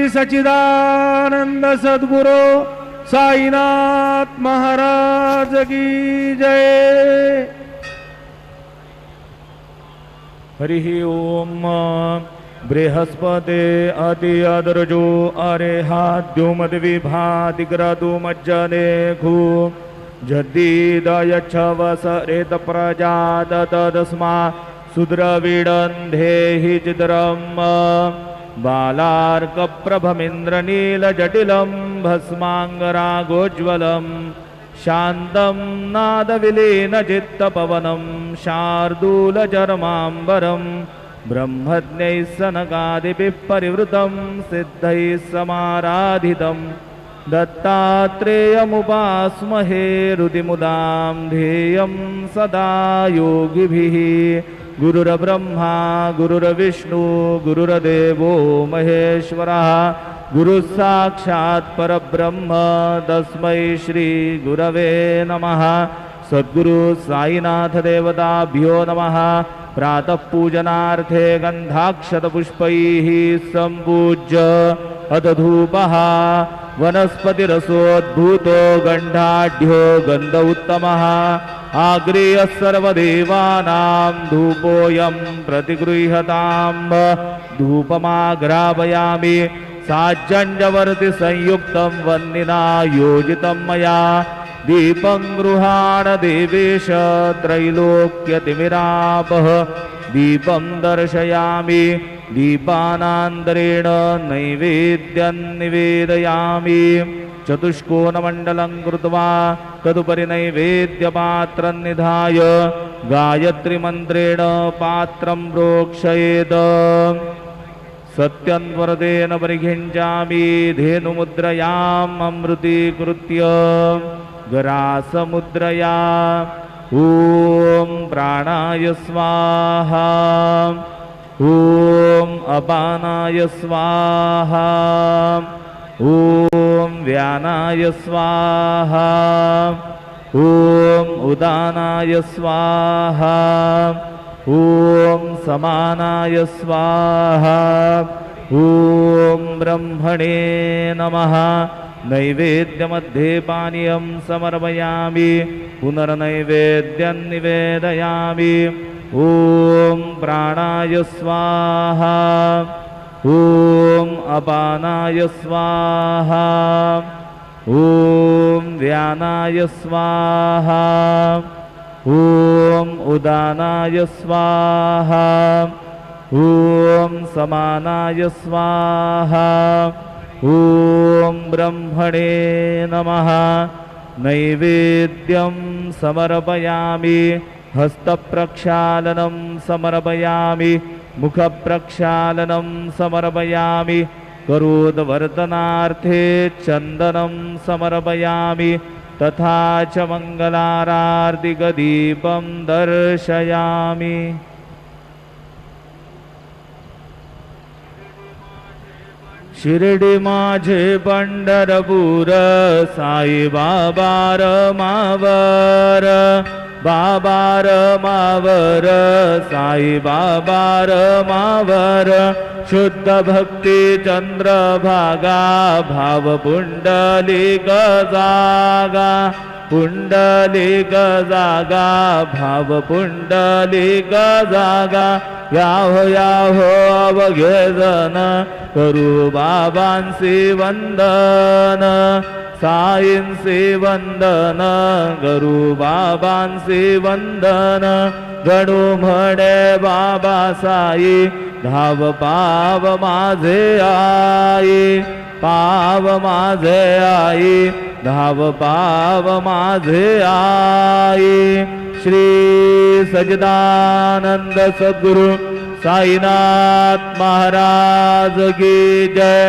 सच्चिदानंद सद्गुरु साईनाथ महाराज की जय। हरि ओम। बृहस्पते अति अदरजो अरेहाद्युमद विभादिग्रदु मज्जने खु जद्दीदयच्छवसरेत प्रजादतदस्मा सुद्रविडन्धेहि चिद्रम् बालार्कप्रभमिन्द्रनीलजटिलं भस्माङ्गरागोज्ज्वलं शान्तं नादविलीनचित्तपवनं शार्दूलचर्माम्बरं ब्रह्मज्ञैः सनकादिभिः परिवृतं सिद्धैः समाराधितं दत्तात्रेयमुपास्महे हृदिमुदां ध्येयं सदा योगिभिः। गुरुर्ब्रह्मा गुरुर्विष्णु गुरुर्देवो महेश्वरः गुरुः साक्षात् परब्रह्म तस्मै श्री गुरवे नमः। सद्गुरु साईनाथ देवताभ्यो नमः। प्रातः पूजनार्थे गन्धाक्षतपुष्पैः सम्पूज्य अदधूपः वनस्पतिरसोद्भूतो गन्धाढ्यो गन्ध उत्तमः आग्रेयः सर्वदेवानां धूपोऽयं प्रतिगृह्यताम्। धूपमाग्रापयामि साज्जञ्जवर्ति संयुक्तं वह्निना योजितं मया दीपं गृहाण देवेश त्रैलोक्यतिमिरापः। दीपं दर्शयामि दीपानान्तरेण नैवेद्यं निवेदयामि। चतुष्कोणमण्डलं कृत्वा तदुपरि नैवेद्यपात्रं निधाय गायत्रीमन्त्रेण पात्रं प्रोक्षयेत्। सत्यन्वरदेन परिघिञ्जामि धेनुमुद्रयाम् अमृतीकृत्य गरासमुद्रया। ॐ प्राणाय स्वाहा ॐ अपानाय स्वाहा ॐ व्यानाय स्वाहा ॐ उदानाय स्वाहा ॐ समानाय स्वाहा ॐ ब्रह्मणे नमः। नैवेद्यमध्ये पानीयं समर्पयामि पुनर्नैवेद्यं निवेदयामि। ॐ प्राणाय स्वाहा ॐ अपानाय स्वाहा ॐ व्यानाय स्वाहा ॐ उदानाय स्वाहा ॐ समानाय स्वाहा ॐ ब्रह्मणे नमः। नैवेद्यं समर्पयामि हस्तप्रक्षालनं समर्पयामि मुखप्रक्षालनं समर्पयामि करोद्वर्तनार्थे चन्दनं समर्पयामि तथा च मङ्गलारार्तिकदीपं दर्शयामि। शिर्डी माझे पंढरपूर साई बाबा रमावर बाबा रमावर साई बाबा रमावर शुद्ध भक्ती चंद्रभागा भाव पुंडलिक जागा पुंडलिक जागा भाव पुंडलिक जागा याहो याहो अवघे जन करू बाबांसी वंदन साईंसी वंदन करू बाबांसी वंदन गणू म्हणे बाबा साई धाव पाव माझे आई पाव माझे आई धाव पाव माझे आई। श्री सच्चिदानंद सद्गुरु साईनाथ महाराज की जय।